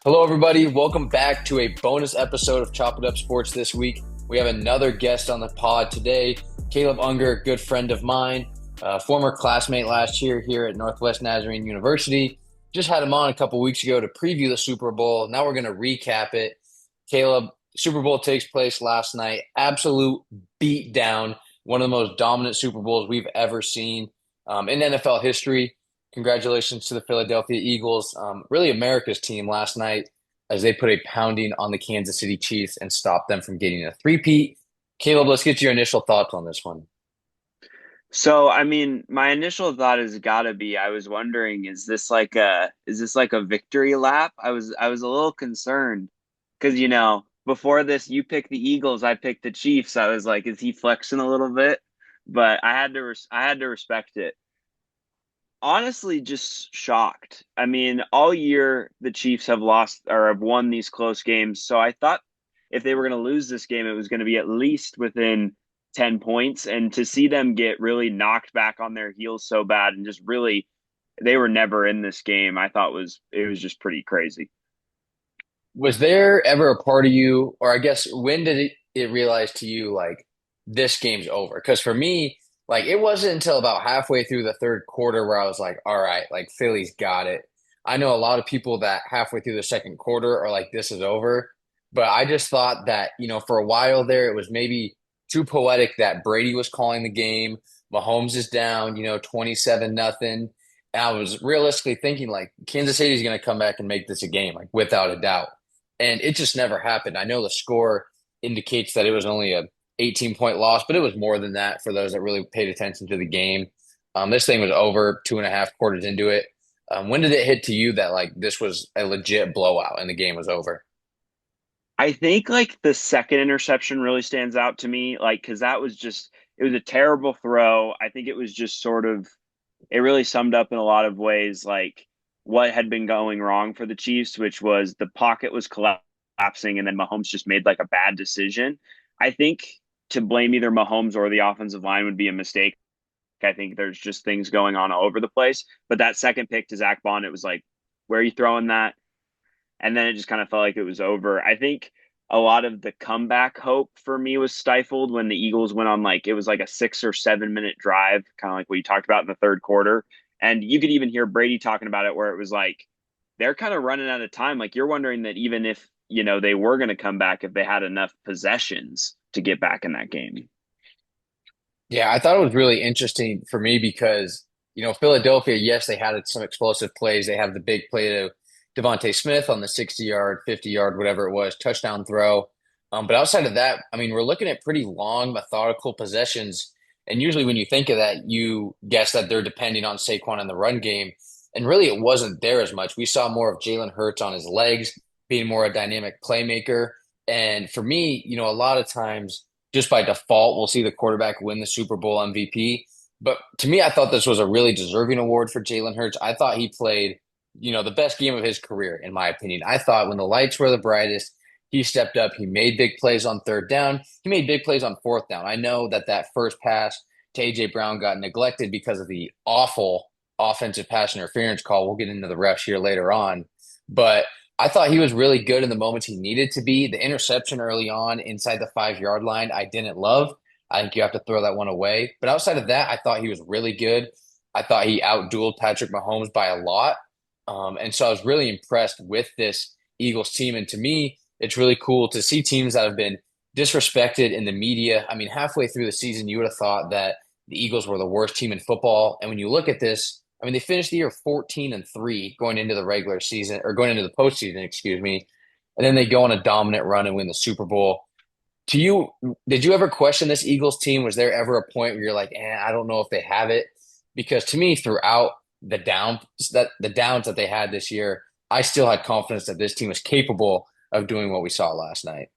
Hello, everybody. Welcome back to a bonus episode of Chop It Up Sports this week. We have another guest on the pod today, Kaleb Unger, good friend of mine, former classmate last year here at Northwest Nazarene University. Just had him on a couple weeks ago to preview the Super Bowl. Now we're going to recap it. Kaleb, Super Bowl takes place last night. Absolute beatdown. One of the most dominant Super Bowls we've ever seen in NFL history. Congratulations to the Philadelphia Eagles, really America's team last night as they put a pounding on the Kansas City Chiefs and stopped them from getting a three-peat. Kaleb, let's get your initial thoughts on this one. My initial thought has got to be, I was wondering, is this like a victory lap? I was a little concerned because before this, you picked the Eagles, I picked the Chiefs. I was like, is he flexing a little bit? But I had to respect it. Honestly, just shocked. I mean, all year the Chiefs have lost or have won these close games. So I thought if they were going to lose this game, it was going to be at least within 10 points. And to see them get really knocked back on their heels so bad and just really, they were never in this game, I thought it was just pretty crazy. Was there ever a part of you, or I guess when did it realize to you like this game's over? Because for me, like it wasn't until about halfway through the third quarter where I was like, all right, like Philly's got it. I know a lot of people that halfway through the second quarter are like, this is over. But I just thought that, for a while there, it was maybe too poetic that Brady was calling the game. Mahomes is down, 27 nothing. And I was realistically thinking like Kansas City is going to come back and make this a game, like without a doubt. And it just never happened. I know the score indicates that it was only a 18-point loss, but it was more than that for those that really paid attention to the game. This thing was over 2.5 quarters into it. When did it hit to you that like this was a legit blowout and the game was over? I think like the second interception really stands out to me, like, because it was a terrible throw. I think it was just sort of it really summed up in a lot of ways like what had been going wrong for the Chiefs, which was the pocket was collapsing and then Mahomes just made like a bad decision. I think to blame either Mahomes or the offensive line would be a mistake. I think there's just things going on all over the place. But that second pick to Zach Bond, it was like, where are you throwing that? And then it just kind of felt like it was over. I think a lot of the comeback hope for me was stifled when the Eagles went on like it was like a 6 or 7 minute drive, kind of like what you talked about in the third quarter. And you could even hear Brady talking about it where it was like they're kind of running out of time. Like you're wondering that even if, they were going to come back, if they had enough possessions to get back in that game. Yeah, I thought it was really interesting for me because, Philadelphia, yes, they had some explosive plays. They have the big play to Devontae Smith on the 60-yard, 50-yard, whatever it was, touchdown throw. But outside of that, I mean, we're looking at pretty long, methodical possessions. And usually when you think of that, you guess that they're depending on Saquon in the run game. And really, it wasn't there as much. We saw more of Jalen Hurts on his legs, being more a dynamic playmaker. And for me, a lot of times, just by default, we'll see the quarterback win the Super Bowl MVP. But to me, I thought this was a really deserving award for Jalen Hurts. I thought he played, the best game of his career, in my opinion. I thought when the lights were the brightest, he stepped up. He made big plays on third down. He made big plays on fourth down. I know that first pass to A.J. Brown got neglected because of the awful offensive pass interference call. We'll get into the refs here later on. But I thought he was really good in the moments he needed to be. The interception early on inside the 5 yard line, I didn't love. I think you have to throw that one away. But outside of that, I thought he was really good. I thought he outdueled Patrick Mahomes by a lot. And so I was really impressed with this Eagles team. And to me, it's really cool to see teams that have been disrespected in the media. I mean, halfway through the season, you would have thought that the Eagles were the worst team in football. And when you look at this, I mean, they finished the year 14-3 going into the regular season or going into the postseason, excuse me. And then they go on a dominant run and win the Super Bowl. To you, did you ever question this Eagles team? Was there ever a point where you're like, I don't know if they have it? Because to me, throughout the downs that they had this year, I still had confidence that this team was capable of doing what we saw last night.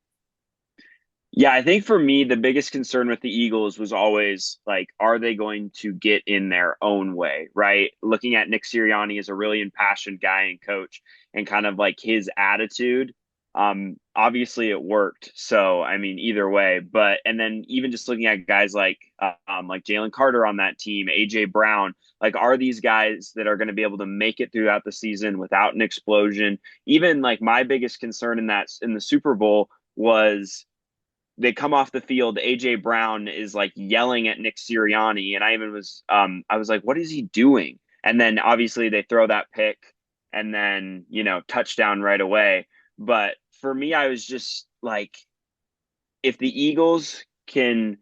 Yeah, I think for me, the biggest concern with the Eagles was always like, are they going to get in their own way, right? Looking at Nick Sirianni as a really impassioned guy and coach and kind of like his attitude. Obviously it worked. So, I mean, either way, but, and then even just looking at guys like Jalen Carter on that team, AJ Brown, like, are these guys that are going to be able to make it throughout the season without an explosion? Even like my biggest concern in the Super Bowl was they come off the field. AJ Brown is like yelling at Nick Sirianni, and I was like, what is he doing? And then obviously they throw that pick, and then touchdown right away. But for me, I was just like, if the Eagles can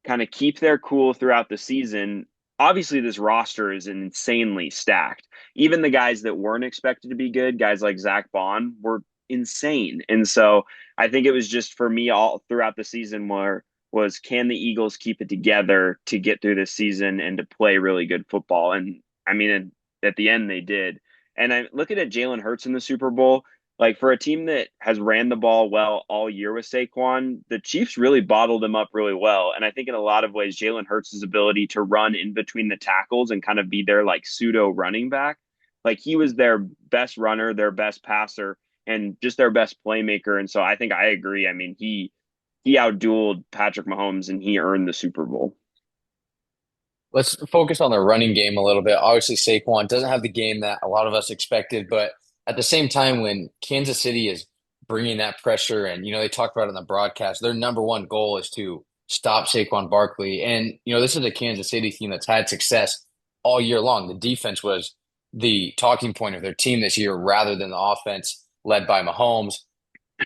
kind of keep their cool throughout the season. Obviously, this roster is insanely stacked. Even the guys that weren't expected to be good, guys like Zach Bond, were insane. And so I think it was just for me all throughout the season where was can the Eagles keep it together to get through this season and to play really good football? And I mean, at the end they did. And I looking at Jalen Hurts in the Super Bowl, like for a team that has ran the ball well all year with Saquon, the Chiefs really bottled him up really well. And I think in a lot of ways, Jalen Hurts' ability to run in between the tackles and kind of be their like pseudo running back, like he was their best runner, their best passer, and just their best playmaker. And so I think I agree. I mean, he outdueled Patrick Mahomes and he earned the Super Bowl. Let's focus on the running game a little bit. Obviously, Saquon doesn't have the game that a lot of us expected, but at the same time, when Kansas City is bringing that pressure, and they talked about it on the broadcast, their number one goal is to stop Saquon Barkley. And this is a Kansas City team that's had success all year long. The defense was the talking point of their team this year, rather than the offense led by Mahomes.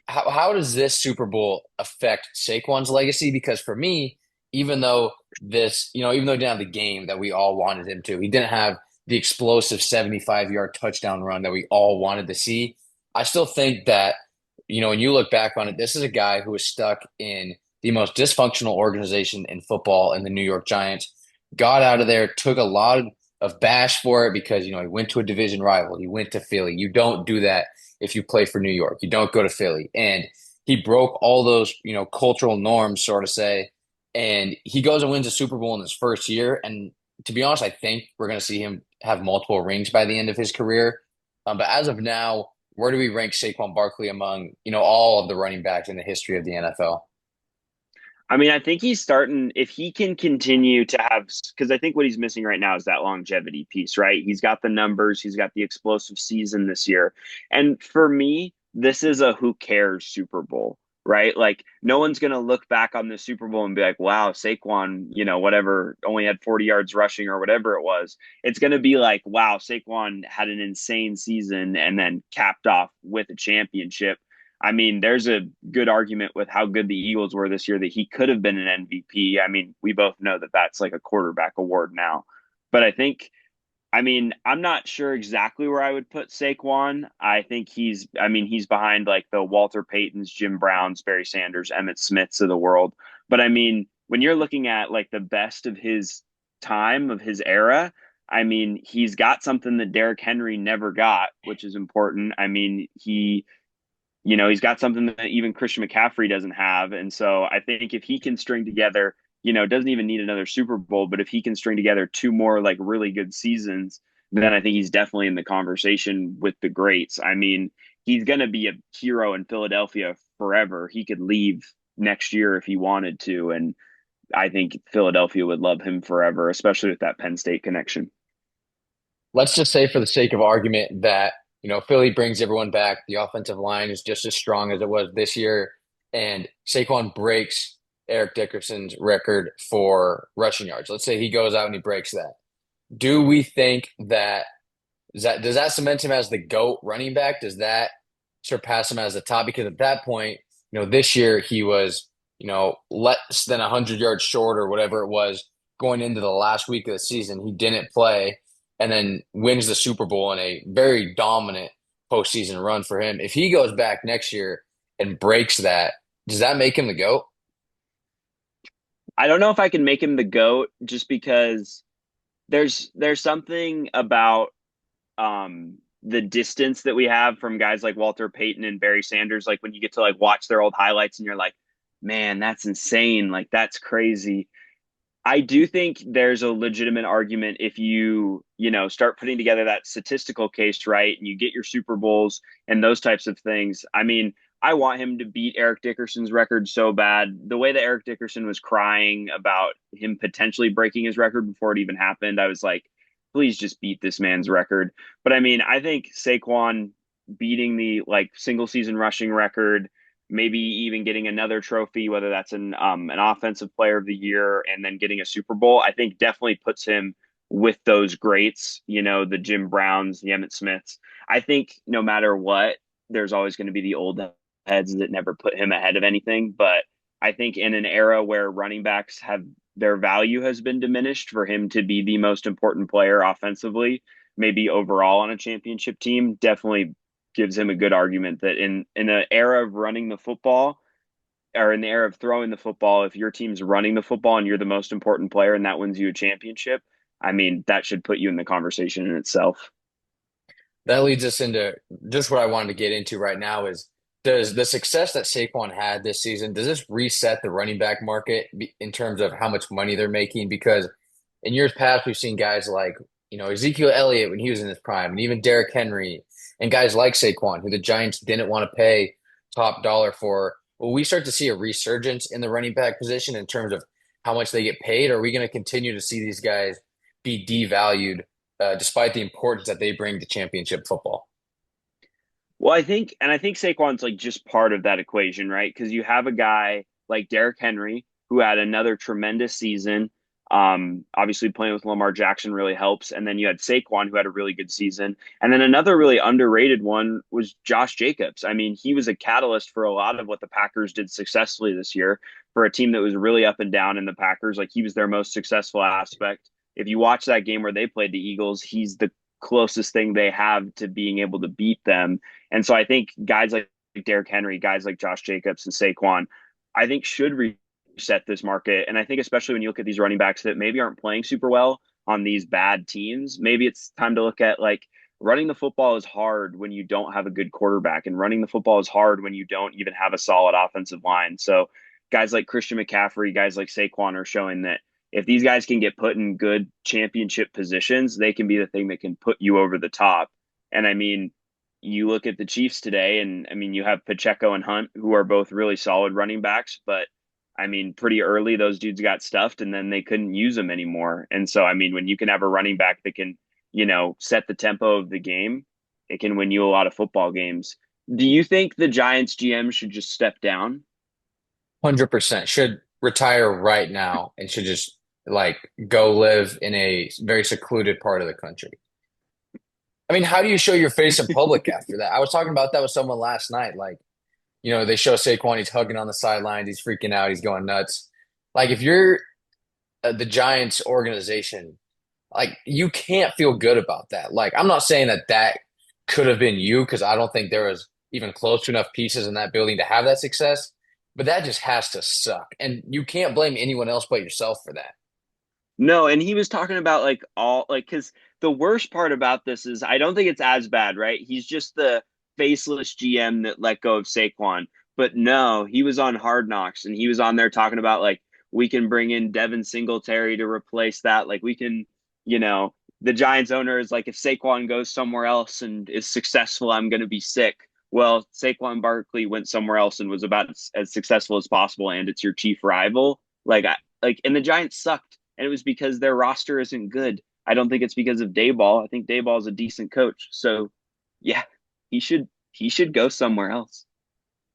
How does this Super Bowl affect Saquon's legacy? Because for me, even though even though he didn't have the game that we all wanted him to, he didn't have the explosive 75-yard touchdown run that we all wanted to see. I still think that, when you look back on it, this is a guy who was stuck in the most dysfunctional organization in football in the New York Giants, got out of there, took a lot of bash for it because, he went to a division rival. He went to Philly. You don't do that if you play for New York. You don't go to Philly. And he broke all those, cultural norms, sort of say. And he goes and wins a Super Bowl in his first year. And to be honest, I think we're going to see him have multiple rings by the end of his career. But as of now, where do we rank Saquon Barkley among, all of the running backs in the history of the NFL? I mean, I think he's starting, if he can continue to have, because I think what he's missing right now is that longevity piece, right? He's got the numbers, he's got the explosive season this year. And for me, this is a who cares Super Bowl, right? Like, no one's going to look back on the Super Bowl and be like, wow, Saquon, whatever, only had 40 yards rushing or whatever it was. It's going to be like, wow, Saquon had an insane season and then capped off with a championship. I mean, there's a good argument with how good the Eagles were this year that he could have been an MVP. I mean, we both know that that's like a quarterback award now. But I mean, I'm not sure exactly where I would put Saquon. I mean, he's behind like the Walter Paytons, Jim Browns, Barry Sanders, Emmett Smiths of the world. But I mean, when you're looking at like the best of his time, of his era, I mean, he's got something that Derrick Henry never got, which is important. I mean, he's got something that even Christian McCaffrey doesn't have. And so I think if he can string together, doesn't even need another Super Bowl, but if he can string together two more like really good seasons, then I think he's definitely in the conversation with the greats. I mean, he's going to be a hero in Philadelphia forever. He could leave next year if he wanted to. And I think Philadelphia would love him forever, especially with that Penn State connection. Let's just say, for the sake of argument, that Philly brings everyone back. The offensive line is just as strong as it was this year, and Saquon breaks Eric Dickerson's record for rushing yards. Let's say he goes out and he breaks that. Do we think that does that cement him as the GOAT running back? Does that surpass him as the top? Because at that point, this year he was, less than 100 yards short or whatever it was going into the last week of the season. He didn't play and then wins the Super Bowl in a very dominant postseason run for him. If he goes back next year and breaks that, does that make him the GOAT? I don't know if I can make him the GOAT just because there's something about the distance that we have from guys like Walter Payton and Barry Sanders. Like when you get to like watch their old highlights and you're like, man, that's insane. Like that's crazy. I do think there's a legitimate argument if start putting together that statistical case right and you get your Super Bowls and those types of things. I mean, I want him to beat Eric Dickerson's record so bad. The way that Eric Dickerson was crying about him potentially breaking his record before it even happened, I was like, please just beat this man's record. But I mean, I think Saquon beating the like single season rushing record, maybe even getting another trophy, whether that's an offensive player of the year and then getting a Super Bowl, I think definitely puts him with those greats, the Jim Browns, the Emmett Smiths. I think no matter what, there's always going to be the old heads that never put him ahead of anything. But I think in an era where running backs have their value has been diminished for him to be the most important player offensively, maybe overall on a championship team, definitely gives him a good argument that in an era of running the football or in the era of throwing the football, if your team's running the football and you're the most important player and that wins you a championship, I mean, that should put you in the conversation in itself. That leads us into just what I wanted to get into right now is does the success that Saquon had this season, does this reset the running back market in terms of how much money they're making? Because in years past, we've seen guys like, Ezekiel Elliott when he was in his prime, and even Derrick Henry, and guys like Saquon, who the Giants didn't want to pay top dollar for. Will we start to see a resurgence in the running back position in terms of how much they get paid? Or are we going to continue to see these guys be devalued despite the importance that they bring to championship football? Well, I think Saquon's like just part of that equation, right? Because you have a guy like Derrick Henry who had another tremendous season. Obviously playing with Lamar Jackson really helps. And then you had Saquon who had a really good season. And then another really underrated one was Josh Jacobs. I mean, he was a catalyst for a lot of what the Packers did successfully this year for a team that was really up and down in the Packers. Like he was their most successful aspect. If you watch that game where they played the Eagles, he's the closest thing they have to being able to beat them. And so I think guys like Derrick Henry, guys like Josh Jacobs and Saquon, I think should reset this market. And I think especially when you look at these running backs that maybe aren't playing super well on these bad teams, maybe it's time to look at like running the football is hard when you don't have a good quarterback, and running the football is hard when you don't even have a solid offensive line. So guys like Christian McCaffrey, guys like Saquon are showing that if these guys can get put in good championship positions, they can be the thing that can put you over the top. And I mean, you look at the Chiefs today, and I mean, you have Pacheco and Hunt, who are both really solid running backs, but I mean, pretty early, those dudes got stuffed and then they couldn't use them anymore. And so, I mean, when you can have a running back that can, set the tempo of the game, it can win you a lot of football games. Do you think the Giants GM should just step down? 100% should retire right now and should just like go live in a very secluded part of the country. I mean, how do you show your face in public after that? I was talking about that with someone last night. Like, they show Saquon, he's hugging on the sidelines, he's freaking out, he's going nuts. Like, if you're the Giants organization, like, you can't feel good about that. Like, I'm not saying that that could have been you because I don't think there was even close to enough pieces in that building to have that success, but that just has to suck. And you can't blame anyone else but yourself for that. No, and he was talking about like all like because the worst part about this is I don't think it's as bad, right? He's just the faceless GM that let go of Saquon. But no, he was on Hard Knocks and he was on there talking about like we can bring in Devin Singletary to replace that. Like we can, the Giants owner is like if Saquon goes somewhere else and is successful, I'm going to be sick. Well, Saquon Barkley went somewhere else and was about as successful as possible, and it's your chief rival. And the Giants sucked, and it was because their roster isn't good. I don't think it's because of Dayball. I think Dayball is a decent coach. So, yeah, he should go somewhere else.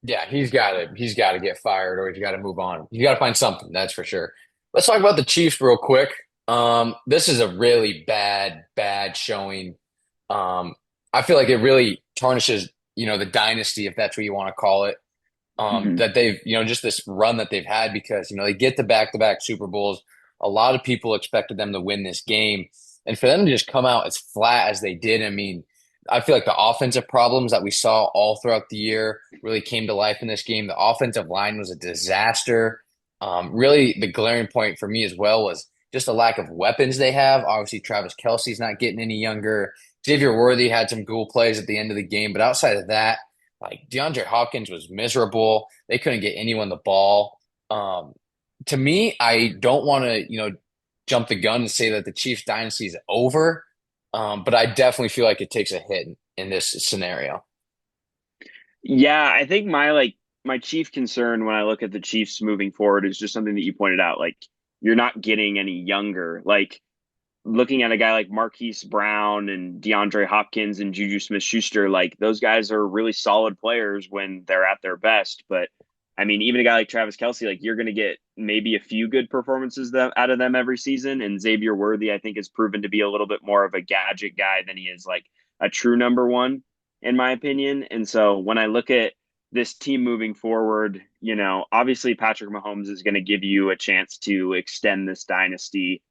Yeah, he's got to get fired or he's got to move on. He's got to find something, that's for sure. Let's talk about the Chiefs real quick. This is a really bad showing. I feel like it really tarnishes, the dynasty, if that's what you want to call it. Mm-hmm. That they've, just this run that they've had because, they get to back-to-back Super Bowls. A lot of people expected them to win this game. And for them to just come out as flat as they did, I mean, I feel like the offensive problems that we saw all throughout the year really came to life in this game. The offensive line was a disaster. Really, the glaring point for me as well was just the lack of weapons they have. Obviously, Travis Kelce's not getting any younger. Xavier Worthy had some cool plays at the end of the game, but outside of that, like DeAndre Hopkins was miserable. They couldn't get anyone the ball. To me, I don't want to, jump the gun and say that the Chiefs dynasty is over. But I definitely feel like it takes a hit in this scenario. Yeah, I think my chief concern when I look at the Chiefs moving forward is just something that you pointed out. Like you're not getting any younger. Like looking at a guy like Marquise Brown and DeAndre Hopkins and Juju Smith-Schuster, like those guys are really solid players when they're at their best. But I mean, even a guy like Travis Kelce, like you're going to get maybe a few good performances out of them every season. And Xavier Worthy, I think, has proven to be a little bit more of a gadget guy than he is like a true number one, in my opinion. And so when I look at this team moving forward, obviously Patrick Mahomes is going to give you a chance to extend this dynasty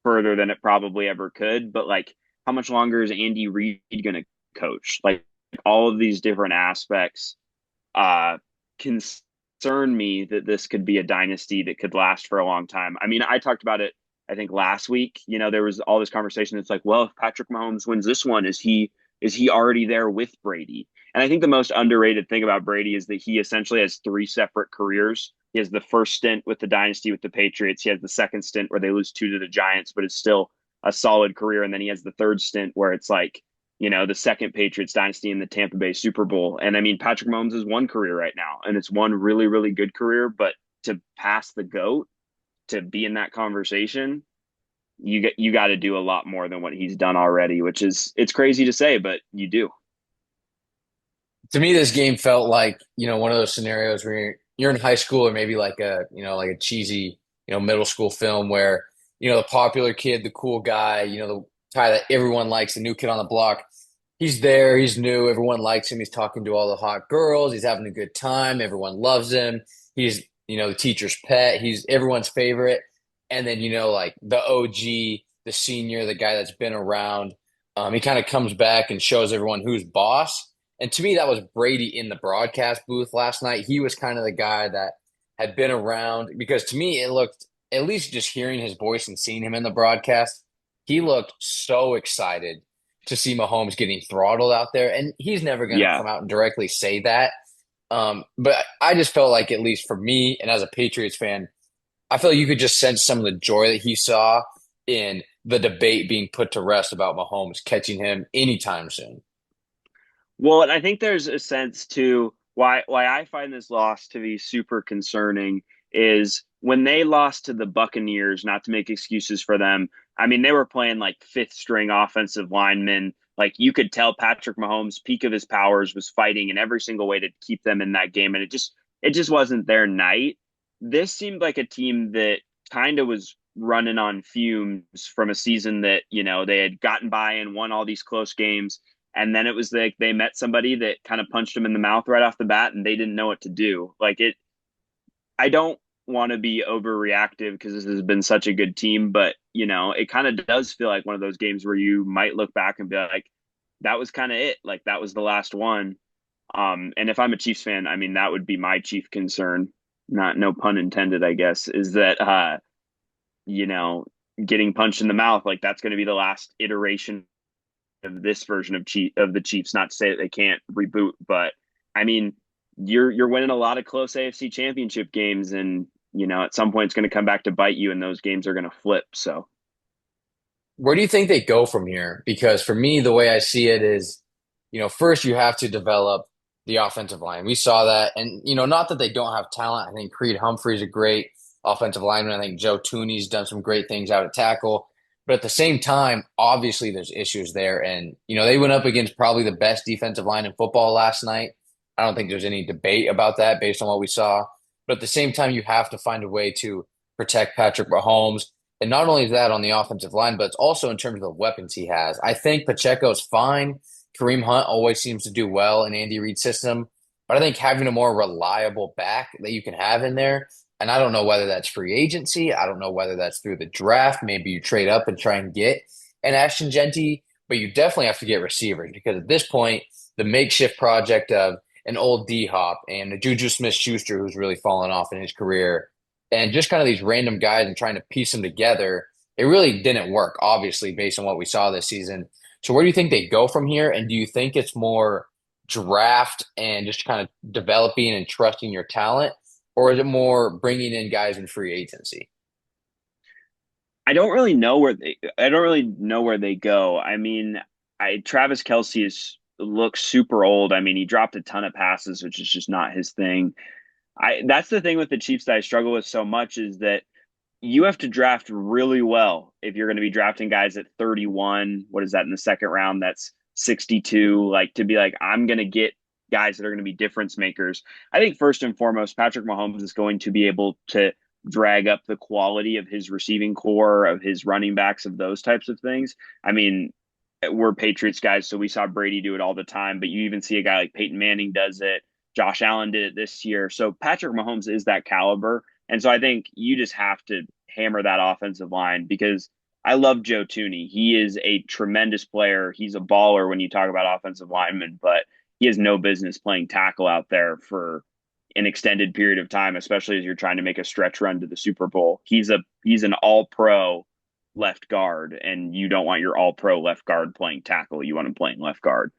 further than it probably ever could. But like, how much longer is Andy Reid going to coach? Like, all of these different aspects uh, concern me that this could be a dynasty that could last for a long time. I mean, I talked about it, I think last week. There was all this conversation. It's like, well, if Patrick Mahomes wins this one, is he already there with Brady? And I think the most underrated thing about Brady is that he essentially has three separate careers. He has the first stint with the dynasty with the Patriots. He has the second stint where they lose two to the Giants, but it's still a solid career. And then he has the third stint where it's like, the second Patriots dynasty in the Tampa Bay Super Bowl. And I mean, Patrick Mahomes has one career right now, and it's one really, really good career. But to pass the GOAT, to be in that conversation, you got to do a lot more than what he's done already, which is it's crazy to say, but you do. To me, this game felt like, one of those scenarios where you're in high school or maybe like like a cheesy, middle school film where, the popular kid, the cool guy, the guy that everyone likes, the new kid on the block, he's there, he's new, everyone likes him, he's talking to all the hot girls, he's having a good time, everyone loves him. He's, the teacher's pet, he's everyone's favorite. And then, like the OG, the senior, the guy that's been around, he kind of comes back and shows everyone who's boss. And to me, that was Brady in the broadcast booth last night. He was kind of the guy that had been around because to me, it looked, at least just hearing his voice and seeing him in the broadcast, he looked so excited to see Mahomes getting throttled out there. And he's never going to Yeah. come out and directly say that. But I just felt like, at least for me and as a Patriots fan, I feel like you could just sense some of the joy that he saw in the debate being put to rest about Mahomes catching him anytime soon. Well, and I think there's a sense to why I find this loss to be super concerning is when they lost to the Buccaneers, not to make excuses for them. I mean, they were playing like fifth string offensive linemen. Like you could tell Patrick Mahomes, peak of his powers, was fighting in every single way to keep them in that game. And it just wasn't their night. This seemed like a team that kind of was running on fumes from a season that, they had gotten by and won all these close games, and then it was like they met somebody that kind of punched them in the mouth right off the bat and they didn't know what to do. Like I don't want to be overreactive because this has been such a good team, but it kind of does feel like one of those games where you might look back and be like, that was kind of it. Like that was the last one. And if I'm a Chiefs fan, I mean, that would be my chief concern. Not no pun intended, I guess, is that you know, getting punched in the mouth, like that's going to be the last iteration of this version of the Chiefs. Not to say that they can't reboot, but I mean, you're winning a lot of close AFC Championship games, and at some point it's going to come back to bite you, and those games are going to flip. So Where do you think they go from here? Because for me, the way I see it is, first you have to develop the offensive line. We saw that. And, not that they don't have talent. I think Creed Humphrey's a great offensive lineman. I think Joe Tooney's done some great things out at tackle. But at the same time, obviously there's issues there. And, they went up against probably the best defensive line in football last night. I don't think there's any debate about that based on what we saw. But at the same time, you have to find a way to protect Patrick Mahomes. And not only is that on the offensive line, but it's also in terms of the weapons he has. I think Pacheco's fine. Kareem Hunt always seems to do well in Andy Reid's system. But I think having a more reliable back that you can have in there, and I don't know whether that's free agency. I don't know whether that's through the draft. Maybe you trade up and try and get an Ashton Genty, but you definitely have to get receivers because at this point, the makeshift project of an old D Hop and a Juju Smith Schuster, who's really fallen off in his career, and just kind of these random guys and trying to piece them together, it really didn't work, obviously, based on what we saw this season. So where do you think they go from here? And do you think it's more draft and just kind of developing and trusting your talent, or is it more bringing in guys in free agency? I don't really know where they go. I mean, I Travis Kelce is looks super old. I mean, he dropped a ton of passes, which is just not his thing. I That's the thing with the Chiefs that I struggle with so much is that you have to draft really well if you're going to be drafting guys at 31. What is that in the second round? That's 62. Like to be like, I'm going to get guys that are going to be difference makers. I think first and foremost, Patrick Mahomes is going to be able to drag up the quality of his receiving core, of his running backs, of those types of things. I mean, we're Patriots guys, so we saw Brady do it all the time, but you even see a guy like Peyton Manning does it. Josh Allen did it this year. So Patrick Mahomes is that caliber. And so I think you just have to hammer that offensive line because I love Joe Tooney. He is a tremendous player. He's a baller when you talk about offensive linemen, but he has no business playing tackle out there for an extended period of time, especially as you're trying to make a stretch run to the Super Bowl. He's an all pro left guard, and you don't want your all pro left guard playing tackle. You want him playing left guard.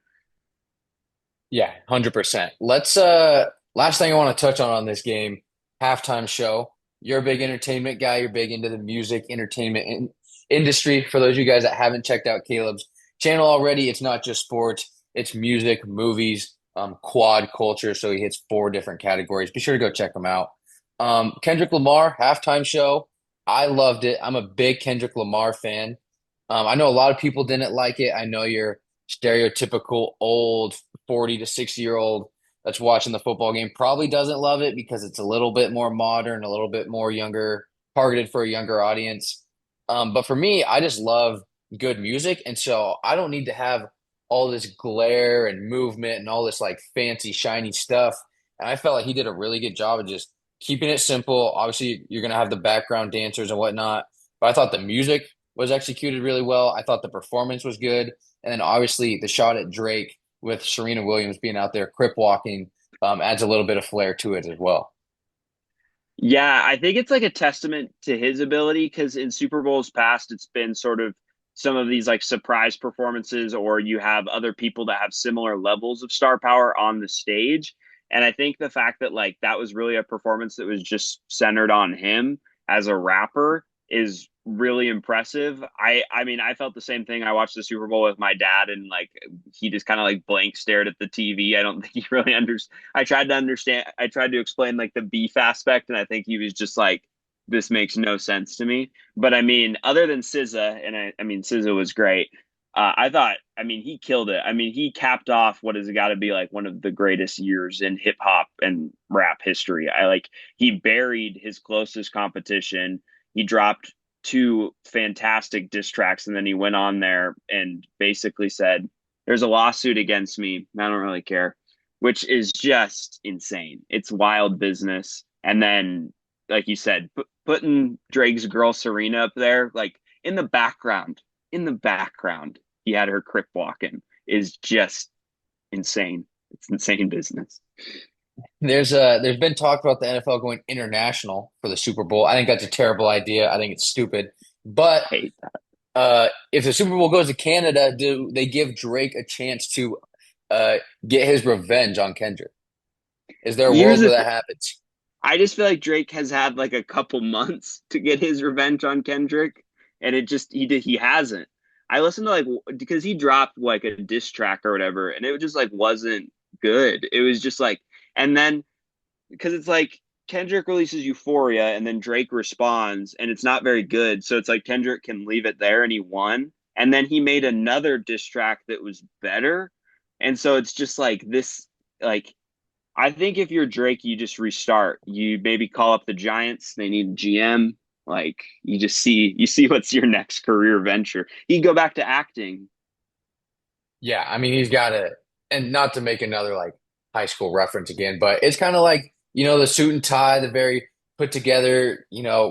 Yeah, 100%. Let's last thing I want to touch on this game, halftime show. You're a big entertainment guy, you're big into the music entertainment industry. For those of you guys that haven't checked out Caleb's channel already, it's not just sports, it's music, movies, quad culture. So he hits four different categories. Be sure to go check them out. Kendrick Lamar, halftime show. I loved it. I'm a big Kendrick Lamar fan. I know a lot of people didn't like it. I know you're stereotypical old 40 to 60-year-old that's watching the football game probably doesn't love it because it's a little bit more modern, a little bit more younger, targeted for a younger audience. But for me, I just love good music. And so I don't need to have all this glare and movement and all this like fancy, shiny stuff. And I felt like he did a really good job of just keeping it simple. Obviously, you're going to have the background dancers and whatnot, but I thought the music was executed really well. I thought the performance was good. And then obviously the shot at Drake with Serena Williams being out there crip walking adds a little bit of flair to it as well. Yeah, I think it's like a testament to his ability because in Super Bowls past, it's been sort of some of these like surprise performances, or you have other people that have similar levels of star power on the stage. And I think the fact that like that was really a performance that was just centered on him as a rapper is really impressive. I mean, I felt the same thing. I watched the Super Bowl with my dad and like he just kind of like blank stared at the TV. I don't think he really understood. I tried to understand. I tried to explain like the beef aspect, and I think he was just like, "This makes no sense to me." But I mean, other than SZA, and I mean, SZA was great. I thought, I mean, he killed it. I mean, he capped off what has got to be like one of the greatest years in hip hop and rap history. I like he buried his closest competition. He dropped two fantastic diss tracks, and then he went on there and basically said, "There's a lawsuit against me. I don't really care," which is just insane. It's wild business. And then, like you said, putting Drake's girl Serena up there, like in the background, he had her crip walking is just insane. It's insane business. There's been talk about the NFL going international for the Super Bowl. I think that's a terrible idea. I think it's stupid. But Hate if the Super Bowl goes to Canada, do they give Drake a chance to get his revenge on Kendrick? Is there a Here's world the where thing. that happens? I just feel like Drake has had like a couple months to get his revenge on Kendrick, and he hasn't. I listened to like because he dropped like a diss track or whatever, and it just like wasn't good. It was just like, and then because it's like Kendrick releases Euphoria, and then Drake responds, and it's not very good. So it's like Kendrick can leave it there, and he won, and then he made another diss track that was better, and so it's just like this like I think if you're Drake, you just restart. You maybe call up the Giants. They need a GM. Like you see what's your next career venture. You go back to acting. Yeah, I mean he's got to, and not to make another like high school reference again, but it's kind of like the suit and tie, the very put together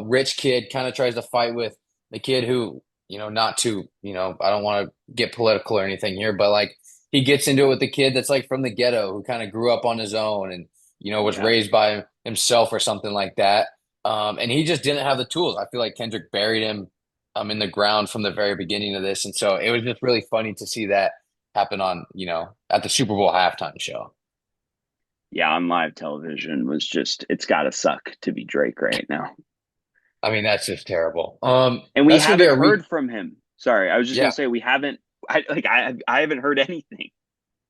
rich kid kind of tries to fight with the kid who not to I don't want to get political or anything here, but like he gets into it with the kid that's like from the ghetto who kind of grew up on his own and was Yeah. raised by himself or something like that. And he just didn't have the tools. I feel like Kendrick buried him in the ground from the very beginning of this, and so it was just really funny to see that happen on, at the Super Bowl halftime show. Yeah, on live television was just it's gotta suck to be Drake right now. I mean, that's just terrible. And we That's gonna be haven't our week. heard from him. Sorry, I was just Yeah. gonna say we haven't I haven't heard anything.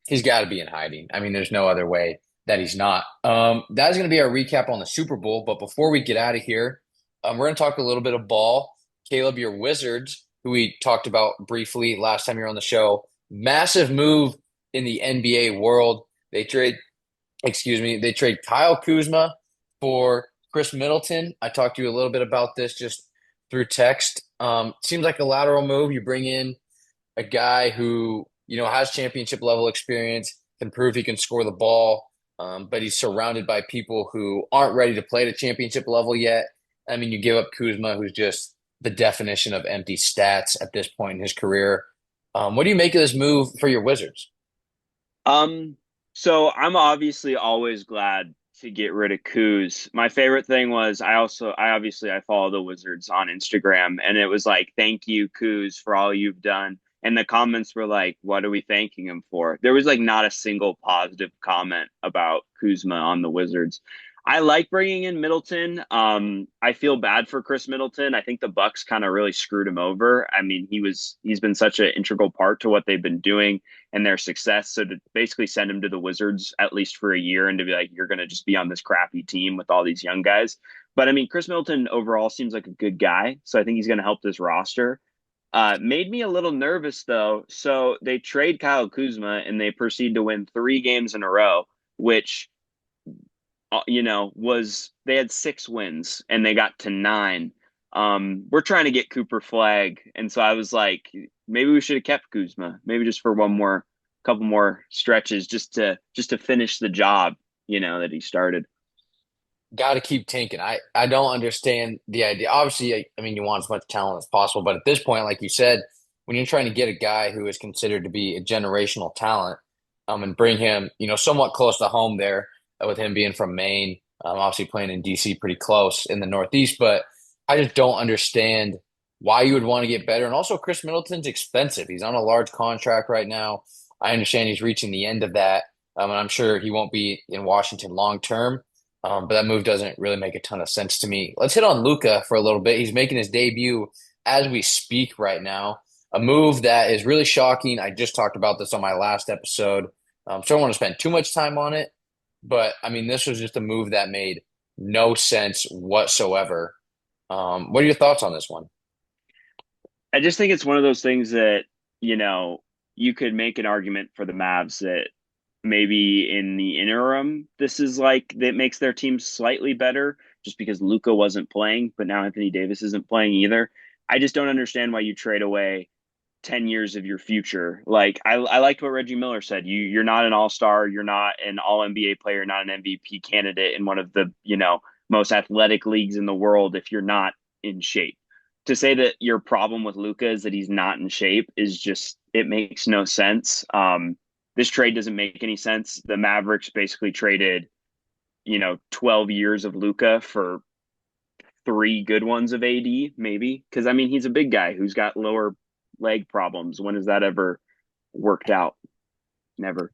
He's got to be in hiding. I mean, there's no other way that he's not. That's going to be our recap on the Super Bowl. But before we get out of here, we're going to talk a little bit of ball. Caleb, your Wizards, who we talked about briefly last time you were on the show, massive move in the NBA world. They trade, they trade Kyle Kuzma for Chris Middleton. I talked to you a little bit about this just through text. Seems like a lateral move. You bring in a guy who, has championship level experience, can prove he can score the ball, but he's surrounded by people who aren't ready to play at a championship level yet. I mean, you give up Kuzma, who's just the definition of empty stats at this point in his career. What do you make of this move for your Wizards? Um, so I'm obviously always glad to get rid of Kuz. My favorite thing was I follow the Wizards on Instagram, and it was like, thank you, Kuz, for all you've done. And the comments were like, what are we thanking him for? There was like not a single positive comment about Kuzma on the Wizards. I like bringing in Middleton. I feel bad for Chris Middleton. I think the Bucks kind of really screwed him over. I mean, he's been such an integral part to what they've been doing and their success. So to basically send him to the Wizards at least for a year and to be like, you're going to just be on this crappy team with all these young guys. But I mean, Chris Middleton overall seems like a good guy. So I think he's going to help this roster. Made me a little nervous though. So they trade Kyle Kuzma and they proceed to win 3 games in a row, which was they had 6 wins and they got to 9. We're trying to get Cooper Flag, and so I was like, maybe we should have kept Kuzma, maybe just for couple more stretches, just to finish the job, that he started. Got to keep tanking. I don't understand the idea. Obviously, I mean, you want as much talent as possible, but at this point, like you said, when you're trying to get a guy who is considered to be a generational talent, and bring him, somewhat close to home there, with him being from Maine, obviously playing in DC pretty close in the Northeast, but I just don't understand why you would want to get better. And also, Chris Middleton's expensive. He's on a large contract right now. I understand he's reaching the end of that, and I'm sure he won't be in Washington long term. But that move doesn't really make a ton of sense to me. Let's hit on Luka for a little bit. He's making his debut as we speak right now. A move that is really shocking. I just talked about this on my last episode, so I don't want to spend too much time on it. But I mean, this was just a move that made no sense whatsoever. What are your thoughts on this one? I just think it's one of those things that, you know, you could make an argument for the Mavs that maybe in the interim, this is like that makes their team slightly better just because Luca wasn't playing, but now Anthony Davis isn't playing either. I just don't understand why you trade away 10 years of your future. Like I liked what Reggie Miller said. You're not an all-star, you're not an all NBA player, not an MVP candidate in one of the, most athletic leagues in the world if you're not in shape. To say that your problem with Luca is that he's not in shape is just it makes no sense. This trade doesn't make any sense. The Mavericks basically traded, 12 years of Luca for 3 good ones of AD, maybe. Because I mean, he's a big guy who's got lower leg problems. When has that ever worked out? Never.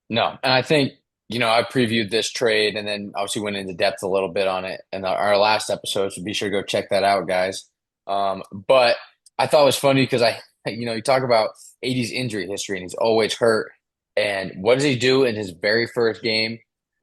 No, and I think, I previewed this trade and then obviously went into depth a little bit on it in our last episode, so be sure to go check that out, guys. But I thought it was funny because you talk about AD's injury history and he's always hurt. And what does he do in his very first game?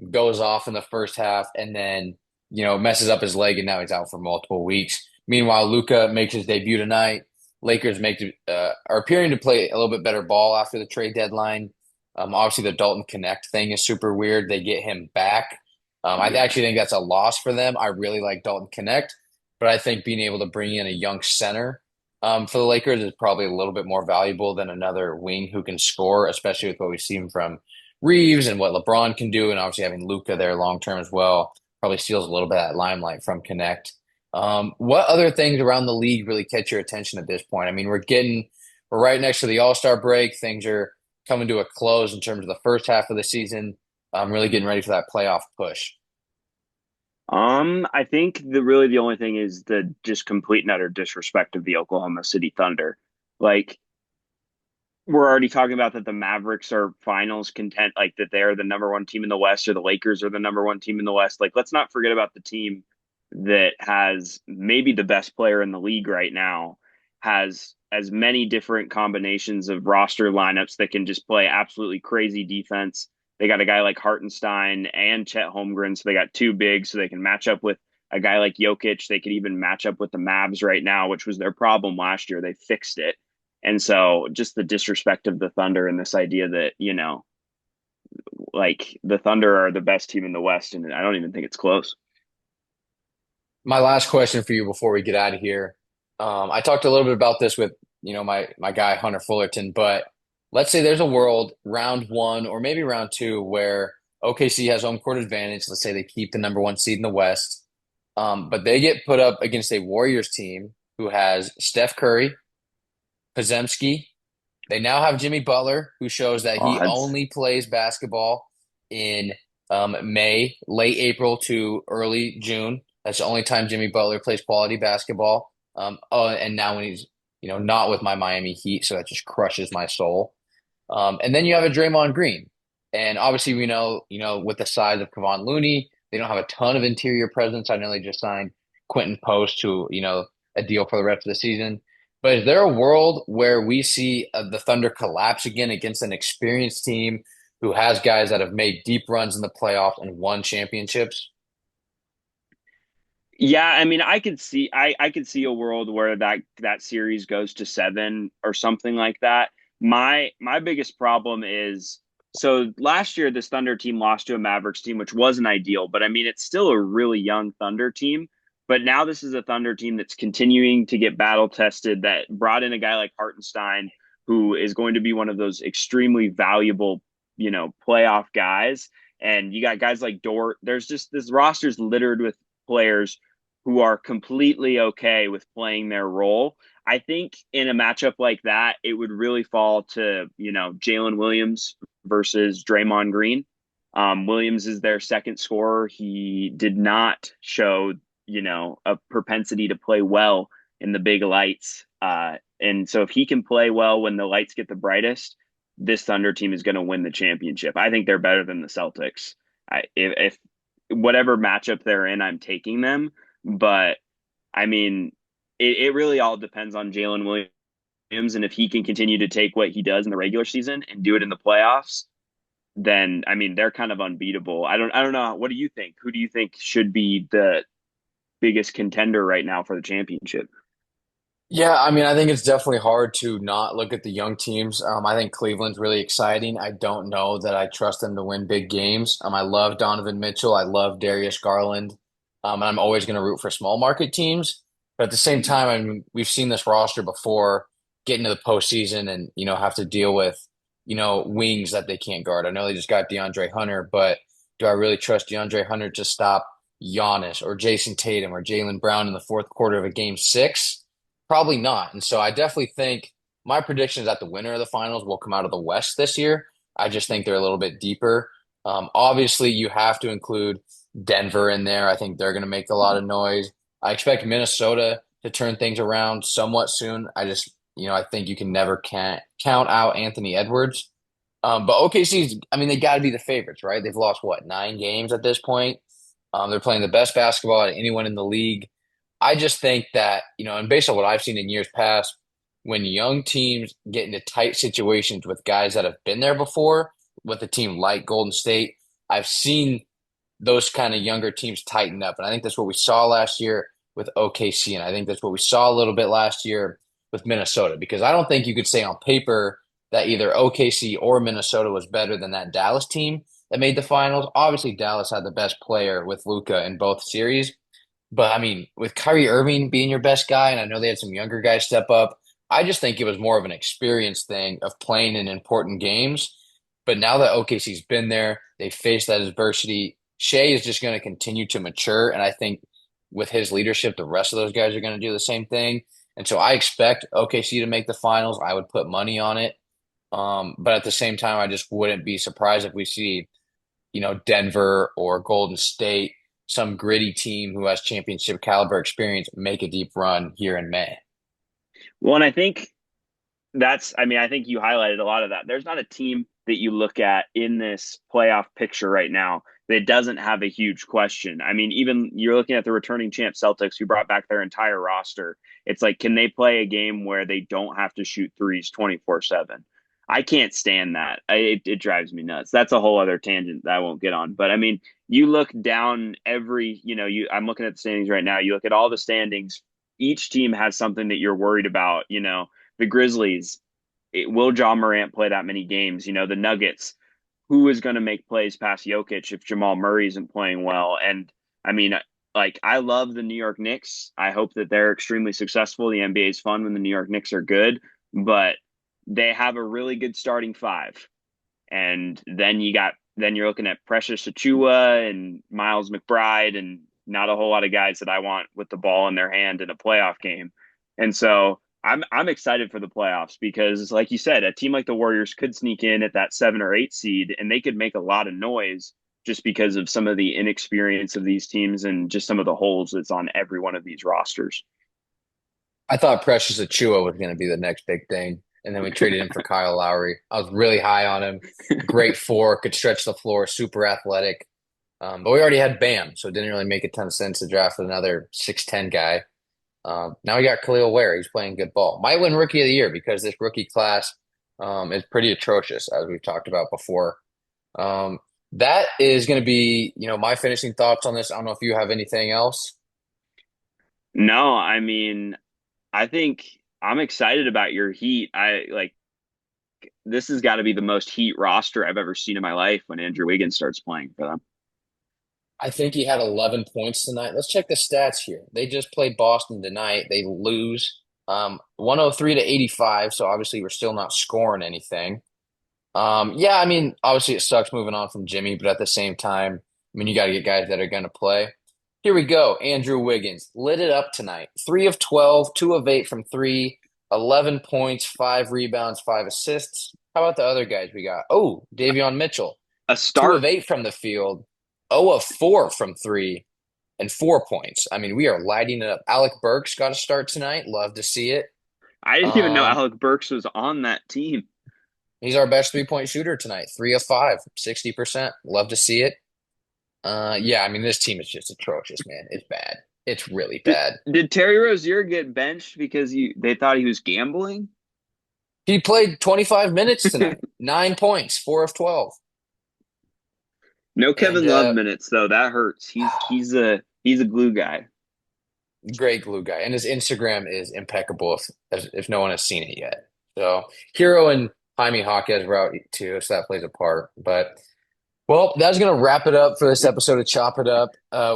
Goes off in the first half and then, messes up his leg and now he's out for multiple weeks. Meanwhile, Luca makes his debut tonight. Lakers are appearing to play a little bit better ball after the trade deadline. Obviously, the Dalton Connect thing is super weird. They get him back. I Yeah. actually think that's a loss for them. I really like Dalton Connect, but I think being able to bring in a young center for the Lakers is probably a little bit more valuable than another wing who can score, especially with what we've seen from Reeves and what LeBron can do, and obviously having Luca there long term as well probably steals a little bit of that limelight from Connect. What other things around the league really catch your attention at this point? I mean, we're right next to the All-Star break. Things are coming to a close in terms of the first half of the season. I'm really getting ready for that playoff push. I think the only thing is the just complete and utter disrespect of the Oklahoma City Thunder. Like we're already talking about that the Mavericks are finals content, like that they're the number one team in the West, or the Lakers are the number one team in the West. Like, let's not forget about the team that has maybe the best player in the league right now, has as many different combinations of roster lineups that can just play absolutely crazy defense. They got a guy like Hartenstein and Chet Holmgren, so they got two bigs, so they can match up with a guy like Jokic. They could even match up with the Mavs right now, which was their problem last year. They fixed it. And so just the disrespect of the Thunder and this idea that, like the Thunder are the best team in the West, and I don't even think it's close. My last question for you before we get out of here. I talked a little bit about this with, my guy Hunter Fullerton, but let's say there's a world round one or maybe round two where OKC has home court advantage. Let's say they keep the number one seed in the West, but they get put up against a Warriors team who has Steph Curry, Podzemski. They now have Jimmy Butler, who shows that he Odds. only plays basketball in May, late April to early June. That's the only time Jimmy Butler plays quality basketball. And now when he's, not with my Miami Heat, so that just crushes my soul. And then you have a Draymond Green. And obviously we know, with the size of Kevon Looney, they don't have a ton of interior presence. I know they just signed Quentin Post to, a deal for the rest of the season. But is there a world where we see the Thunder collapse again against an experienced team who has guys that have made deep runs in the playoffs and won championships? Yeah, I mean, I could see a world where that series goes to seven or something like that. My biggest problem is so last year this Thunder team lost to a Mavericks team, which wasn't ideal, but I mean it's still a really young Thunder team. But now this is a Thunder team that's continuing to get battle tested, that brought in a guy like Hartenstein, who is going to be one of those extremely valuable, playoff guys. And you got guys like Dort. There's just this roster's littered with players who are completely okay with playing their role. I think in a matchup like that, it would really fall to, Jalen Williams versus Draymond Green. Williams is their second scorer. He did not show, a propensity to play well in the big lights. And so if he can play well when the lights get the brightest, this Thunder team is going to win the championship. I think they're better than the Celtics. If whatever matchup they're in, I'm taking them. But I mean, it really all depends on Jalen Williams. And if he can continue to take what he does in the regular season and do it in the playoffs, then I mean they're kind of unbeatable. I don't know. What do you think? Who do you think should be the biggest contender right now for the championship? Yeah, I mean, I think it's definitely hard to not look at the young teams. I think Cleveland's really exciting. I don't know that I trust them to win big games. I love Donovan Mitchell. I love Darius Garland. And I'm always going to root for small market teams. But at the same time, I mean, we've seen this roster before get into the postseason and, have to deal with, wings that they can't guard. I know they just got DeAndre Hunter, but do I really trust DeAndre Hunter to stop Giannis or Jason Tatum or Jaylen Brown in the fourth quarter of a game six? Probably not. And so I definitely think my prediction is that the winner of the finals will come out of the West this year. I just think they're a little bit deeper. Obviously, you have to include Denver in there. I think they're going to make a lot of noise. I expect Minnesota to turn things around somewhat soon. I think you can never count out Anthony Edwards. But OKC's, I mean, they got to be the favorites, right? They've lost what, 9 games at this point. They're playing the best basketball out of anyone in the league. I just think that, and based on what I've seen in years past, when young teams get into tight situations with guys that have been there before, with a team like Golden State, I've seen those kind of younger teams tighten up. And I think that's what we saw last year with OKC. And I think that's what we saw a little bit last year with Minnesota, because I don't think you could say on paper that either OKC or Minnesota was better than that Dallas team that made the finals. Obviously, Dallas had the best player with Luka in both series. But I mean, with Kyrie Irving being your best guy, and I know they had some younger guys step up, I just think it was more of an experience thing of playing in important games. But now that OKC's been there, they faced that adversity. Shea is just going to continue to mature. And I think with his leadership, the rest of those guys are going to do the same thing. And so I expect OKC to make the finals. I would put money on it. But at the same time, I just wouldn't be surprised if we see, Denver or Golden State, some gritty team who has championship caliber experience, make a deep run here in May. Well, and I think I mean, I think you highlighted a lot of that. There's not a team. that you look at in this playoff picture right now that doesn't have a huge question. I mean, even you're looking at the returning champ Celtics who brought back their entire roster. It's like, can they play a game where they don't have to shoot threes 24/7? I can't stand that. It drives me nuts. That's a whole other tangent that I won't get on. But I mean, you look down I'm looking at the standings right now. You look at all the standings. Each team has something that you're worried about. The Grizzlies, will John Morant play that many games? The Nuggets, who is going to make plays past Jokic if Jamal Murray isn't playing well? And I mean, like, I love the New York Knicks. I hope that they're extremely successful. The NBA is fun when the New York Knicks are good, but they have a really good starting five. And then you're looking at Precious Achua and Miles McBride and not a whole lot of guys that I want with the ball in their hand in a playoff game. And so I'm excited for the playoffs because, like you said, a team like the Warriors could sneak in at that 7 or 8 seed and they could make a lot of noise just because of some of the inexperience of these teams and just some of the holes that's on every one of these rosters. I thought Precious Achua was going to be the next big thing, and then we traded him for Kyle Lowry. I was really high on him. Great four, could stretch the floor, super athletic. But we already had Bam, so it didn't really make a ton of sense to draft another 6'10" guy. Now we got Khalil Ware. He's playing good ball. Might win Rookie of the Year because this rookie class is pretty atrocious, as we've talked about before. Um, that is going to be, my finishing thoughts on this. I don't know if you have anything else. No, I mean, I think I'm excited about your Heat. I like this has got to be the most Heat roster I've ever seen in my life when Andrew Wiggins starts playing for them. I think he had 11 points tonight. Let's check the stats here. They just played Boston tonight. They lose 103 to 85, so obviously we're still not scoring anything. Yeah, I mean, obviously it sucks moving on from Jimmy, but at the same time, I mean, you got to get guys that are going to play. Here we go. Andrew Wiggins lit it up tonight. 3 of 12, 2 of 8 from 3, 11 points, 5 rebounds, 5 assists. How about the other guys we got? Oh, Davion Mitchell, A 2 start. of 8 from the field, 0 of 4 from 3, and 4 points. I mean, we are lighting it up. Alec Burks got a start tonight. Love to see it. I didn't even know Um, Alec Burks was on that team. he's our best 3-point shooter tonight. 3 of 5, 60%. Love to see it. Yeah, I mean, this team is just atrocious, man. It's bad. It's really Did, bad. did Terry Rozier get benched because they thought he was gambling? He played 25 minutes tonight, 9 points, 4 of 12. No And Kevin Love minutes though. That hurts. He's a glue guy. great glue guy. And his Instagram is impeccable if no one has seen it yet. So, Hero and Jaime Jaquez were out too, so that plays a part. But, well, that's going to wrap it up for this episode of Chop It Up.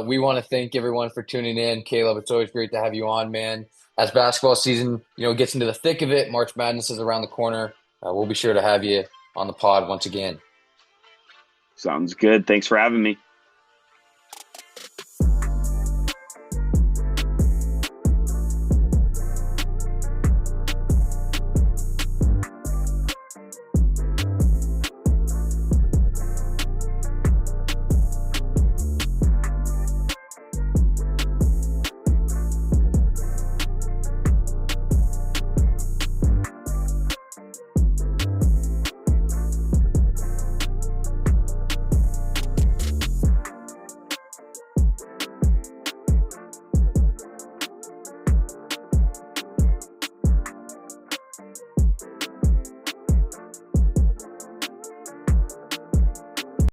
We want to thank everyone for tuning in. Caleb, it's always great to have you on, man. As basketball season, gets into the thick of it, March Madness is around the corner. We'll be sure to have you on the pod once again. Sounds good. Thanks for having me.